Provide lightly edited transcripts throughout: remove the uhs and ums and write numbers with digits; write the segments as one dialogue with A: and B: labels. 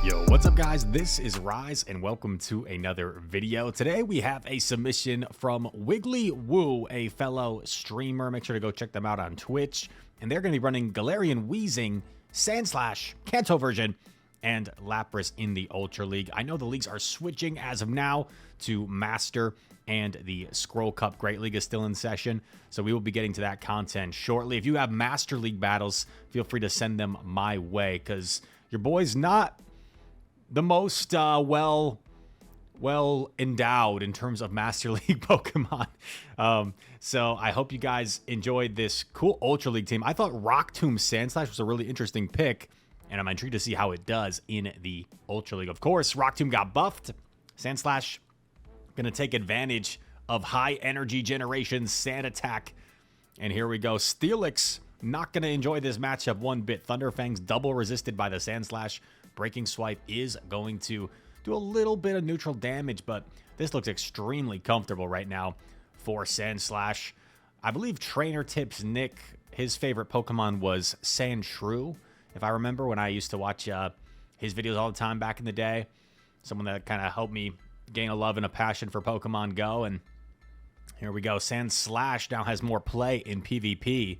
A: Yo, what's up guys? This is Rise and welcome to another video. Today we have a submission from Wiggly Woo, a fellow streamer. Make sure to go check them out on Twitch. And they're going to be running Galarian Weezing, Sandslash, Kanto version, and Lapras in the Ultra League. I know the leagues are switching as of now to Master, and the Scroll Cup Great League is still in session. So we will be getting to that content shortly. If you have Master League battles, feel free to send them my way because your boy's not the most well endowed in terms of Master League Pokemon. So I hope you guys enjoyed this cool Ultra League team. I thought Rock Tomb Sandslash was a really interesting pick, and I'm intrigued to see how it does in the Ultra League. Of course, Rock Tomb got buffed. Sandslash gonna take advantage of high energy generation Sand Attack. And here we go. Steelix not gonna enjoy this matchup one bit. Thunderfang's double resisted by the Sandslash. Breaking Swipe is going to do a little bit of neutral damage, but this looks extremely comfortable right now for Sandslash. I believe Trainer Tips Nick, his favorite Pokemon was Sandshrew, if I remember, when I used to watch his videos all the time back in the day. Someone that kind of helped me gain a love and a passion for Pokemon Go. And here we go. Sandslash now has more play in PvP.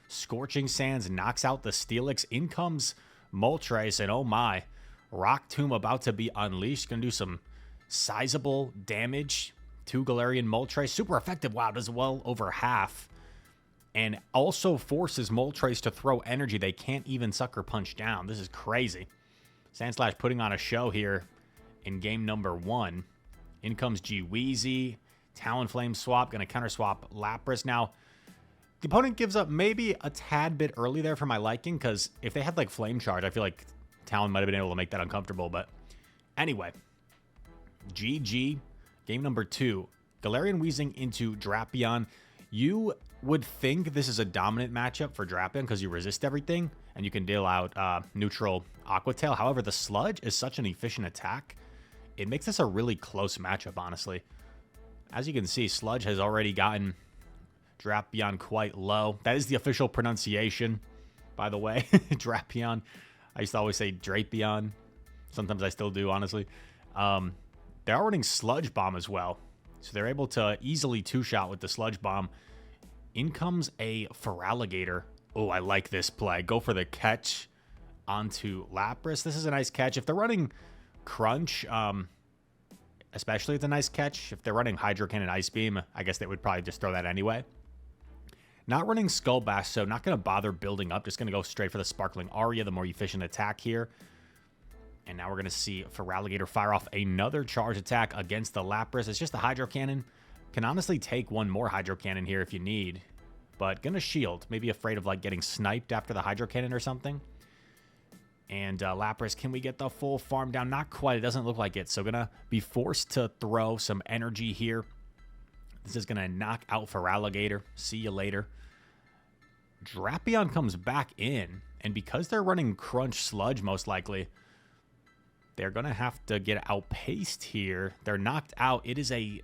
A: Scorching Sands knocks out the Steelix. In comes Moltres, and oh my, Rock Tomb about to be unleashed. Gonna do some sizable damage to Galarian Moltres. Super effective. Wow, does well over half. And also forces Moltres to throw energy they can't even Sucker Punch down. This is crazy. Sandslash putting on a show here in game number 1. In comes G-Weezy. Talonflame swap. Gonna counter swap Lapras. Now, the opponent gives up maybe a tad bit early there for my liking, because if they had like Flame Charge, I feel like Talon might have been able to make that uncomfortable. But anyway, GG, game number 2. Galarian Weezing into Drapion. You would think this is a dominant matchup for Drapion because you resist everything and you can deal out neutral Aqua Tail. However, the Sludge is such an efficient attack. It makes this a really close matchup, honestly. As you can see, Sludge has already gotten Drapion quite low. That is the official pronunciation, by the way. Drapion. I used to always say Drapion. Sometimes I still do, honestly. They are running Sludge Bomb as well. So they're able to easily two-shot with the Sludge Bomb. In comes a Feraligatr. Oh, I like this play. Go for the catch onto Lapras. This is a nice catch. If they're running Crunch, especially it's a nice catch. If they're running Hydro Cannon Ice Beam, I guess they would probably just throw that anyway. Not running Skull Bash, so not going to bother building up. Just going to go straight for the Sparkling Aria, the more efficient attack here. And now we're going to see Feraligatr fire off another charge attack against the Lapras. It's just a Hydro Cannon. Can honestly take one more Hydro Cannon here if you need. But going to shield. Maybe afraid of like getting sniped after the Hydro Cannon or something. And Lapras, can we get the full farm down? Not quite. It doesn't look like it. So going to be forced to throw some energy here. This is going to knock out Feraligatr. See you later. Drapion comes back in. And because they're running Crunch Sludge, most likely, they're going to have to get outpaced here. They're knocked out. It is a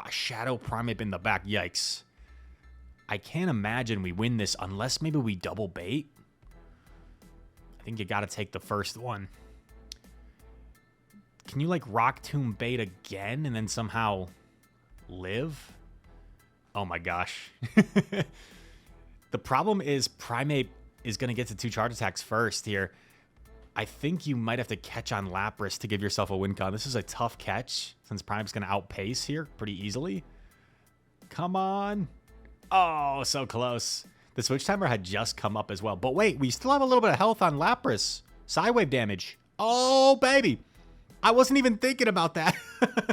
A: Shadow Primeape in the back. Yikes. I can't imagine we win this unless maybe we double bait. I think you got to take the first one. Can you like Rock Tomb bait again and then somehow live? Oh my gosh. The problem is Primeape is going to get to 2 charge attacks first here. I think you might have to catch on Lapras to give yourself a win con. This is a tough catch since Primeape's going to outpace here pretty easily. Come on. Oh, so close. The switch timer had just come up as well. But wait, we still have a little bit of health on Lapras. Sidewave damage. Oh, baby. I wasn't even thinking about that.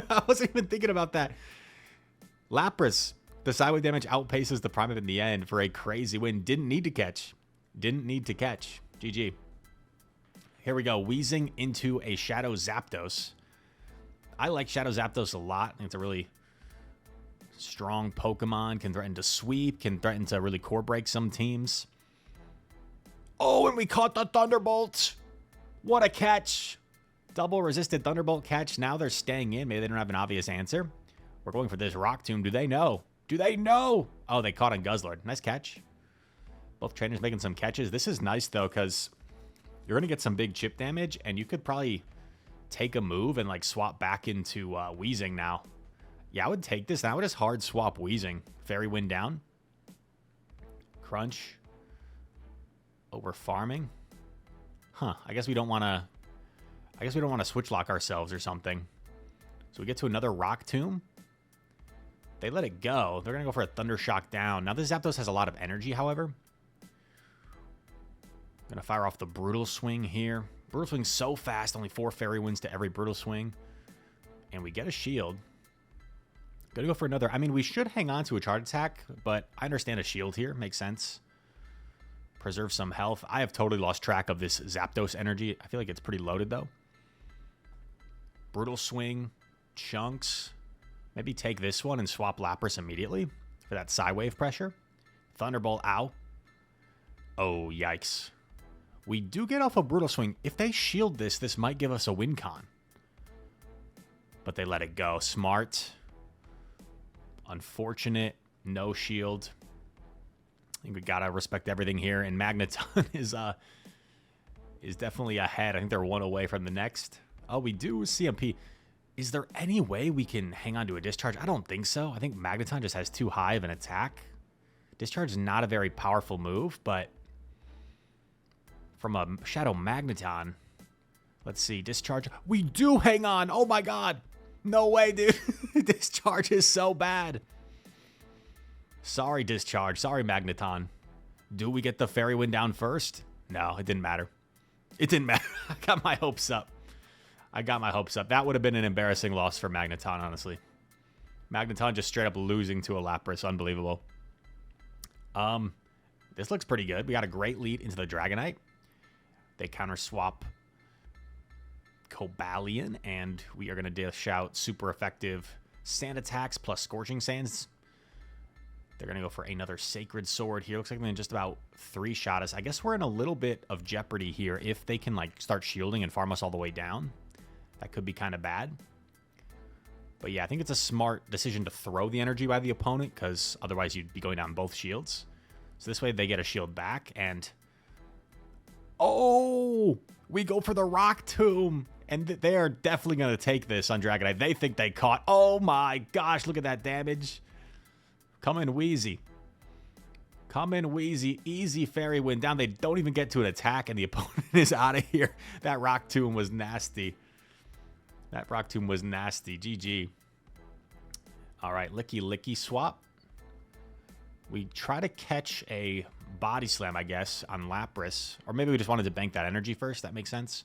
A: I wasn't even thinking about that. Lapras, the sidewave damage outpaces the Primeape in the end for a crazy win. Didn't need to catch. Didn't need to catch. GG. Here we go. Weezing into a Shadow Zapdos. I like Shadow Zapdos a lot. I think it's a really strong Pokemon. Can threaten to sweep. Can threaten to really core break some teams. Oh, and we caught the Thunderbolt. What a catch. Double resisted Thunderbolt catch. Now they're staying in. Maybe they don't have an obvious answer. We're going for this Rock Tomb. Do they know? Do they know? Oh, they caught on Guzzlord. Nice catch. Both trainers making some catches. This is nice, though, because you're going to get some big chip damage, and you could probably take a move and like swap back into Wheezing now. Yeah, I would take this. And I would just hard swap Wheezing. Fairy Wind down. Crunch. Over farming. Huh. I guess we don't want to switch lock ourselves or something. So we get to another Rock Tomb. They let it go. They're going to go for a Thunder Shock down. Now this Zapdos has a lot of energy, however. Going to fire off the Brutal Swing here. Brutal Swing's so fast. Only 4 Fairy Winds to every Brutal Swing. And we get a shield. Going to go for another. I mean, we should hang on to a charge attack, but I understand a shield here. Makes sense. Preserve some health. I have totally lost track of this Zapdos energy. I feel like it's pretty loaded, though. Brutal Swing. Chunks. Maybe take this one and swap Lapras immediately for that Psy-Wave pressure. Thunderbolt. Ow. Oh, yikes. We do get off a Brutal Swing. If they shield this, this might give us a win con. But they let it go. Smart. Unfortunate. No shield. I think we gotta respect everything here. And Magneton is definitely ahead. I think they're one away from the next. Oh, we do CMP. Is there any way we can hang on to a Discharge? I don't think so. I think Magneton just has too high of an attack. Discharge is not a very powerful move, but from a Shadow Magneton, let's see, Discharge. We do hang on. Oh my god. No way, dude. Discharge is so bad. Sorry, Discharge. Sorry, Magneton. Do we get the Fairy Wind down first? No, it didn't matter. It didn't matter. I got my hopes up. That would have been an embarrassing loss for Magneton, honestly. Magneton just straight up losing to a Lapras. Unbelievable. This looks pretty good. We got a great lead into the Dragonite. They counter swap Cobalion, and we are going to dish out super effective Sand attacks plus Scorching Sands. They're going to go for another Sacred Sword here. Looks like they can just about 3-shot us. I guess we're in a little bit of jeopardy here if they can like start shielding and farm us all the way down. That could be kind of bad. But yeah, I think it's a smart decision to throw the energy by the opponent because otherwise you'd be going down both shields. So this way they get a shield back and... Oh! We go for the Rock Tomb! And they are definitely going to take this on Dragonite. They think they caught... Oh my gosh, look at that damage. Come in Wheezy. Come in Wheezy. Easy Fairy Wind down. They don't even get to an attack and the opponent is out of here. That Rock Tomb was nasty. That Rock Tomb was nasty. GG. Alright, Licky Licky swap. We try to catch a Body Slam, I guess, on Lapras. Or maybe we just wanted to bank that energy first. That makes sense.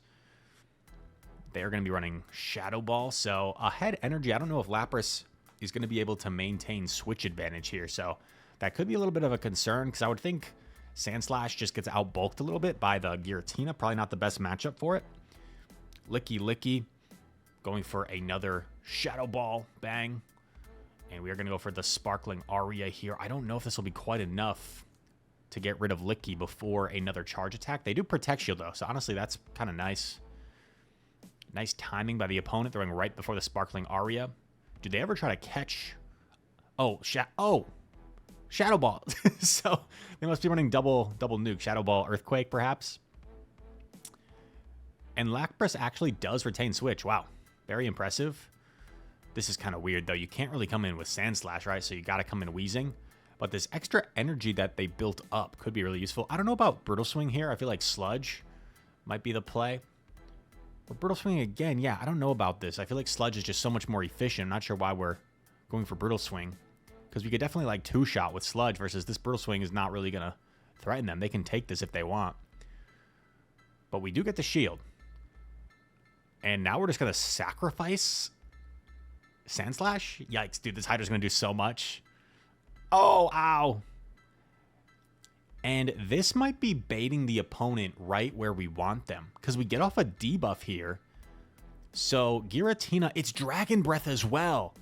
A: They're going to be running Shadow Ball. So, ahead energy. I don't know if Lapras is going to be able to maintain switch advantage here. So, that could be a little bit of a concern. Because I would think Sandslash just gets outbulked a little bit by the Giratina. Probably not the best matchup for it. Licky Licky. Going for another Shadow Ball. Bang. And we are going to go for the Sparkling Aria here. I don't know if this will be quite enough to get rid of Licky before another charge attack. They do Protect Shield, though. So, honestly, that's kind of nice. Nice timing by the opponent, throwing right before the Sparkling Aria. Do they ever try to catch... Oh, Shadow Ball. So, they must be running double nuke. Shadow Ball, Earthquake, perhaps. And Lapras actually does retain Switch. Wow. Very impressive. This is kind of weird, though. You can't really come in with Sandslash, right? So you got to come in Wheezing. But this extra energy that they built up could be really useful. I don't know about Brutal Swing here. I feel like Sludge might be the play. But Brutal Swing again, yeah, I don't know about this. I feel like Sludge is just so much more efficient. I'm not sure why we're going for Brutal Swing. Because we could definitely like 2-shot with Sludge versus this Brutal Swing is not really going to threaten them. They can take this if they want. But we do get the shield. And now we're just going to sacrifice Sandslash? Yikes, dude, this Hydra's going to do so much. Oh, ow. And this might be baiting the opponent right where we want them. Because we get off a debuff here. So, Giratina, it's Dragon Breath as well.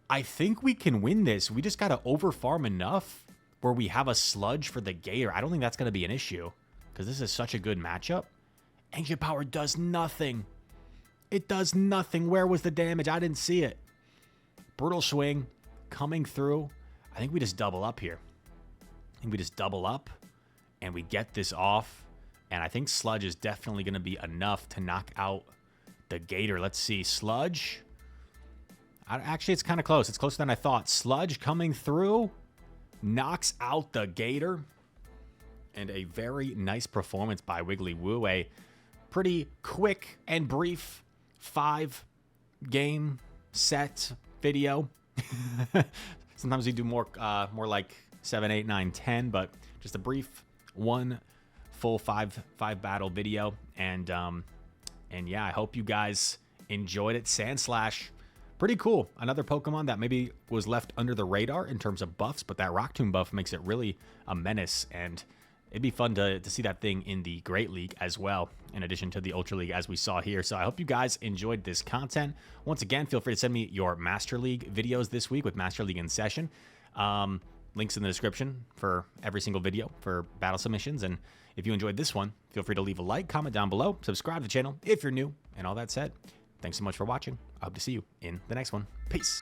A: I think we can win this. We just got to overfarm enough where we have a Sludge for the Gator. I don't think that's going to be an issue. Because this is such a good matchup. Ancient Power does nothing. It does nothing. Where was the damage? I didn't see it. Brutal Swing coming through. I think we just double up here. I think we just double up and we get this off. And I think Sludge is definitely going to be enough to knock out the Gator. Let's see. Sludge. Actually, it's kind of close. It's closer than I thought. Sludge coming through. Knocks out the Gator. And a very nice performance by Wiggly Woo. A pretty quick and brief 5-game set video. Sometimes we do more like 7, 8, 9, 10, but just a brief one full five battle video. And yeah, I hope you guys enjoyed it. Sandslash, pretty cool. Another Pokemon that maybe was left under the radar in terms of buffs, but that Rock Tomb buff makes it really a menace, and it'd be fun to see that thing in the Great League as well, in addition to the Ultra League as we saw here. So I hope you guys enjoyed this content. Once again, feel free to send me your Master League videos this week with Master League in session. Links in the description for every single video for battle submissions. And if you enjoyed this one, feel free to leave a like, comment down below, subscribe to the channel if you're new. And all that said, thanks so much for watching. I hope to see you in the next one. Peace.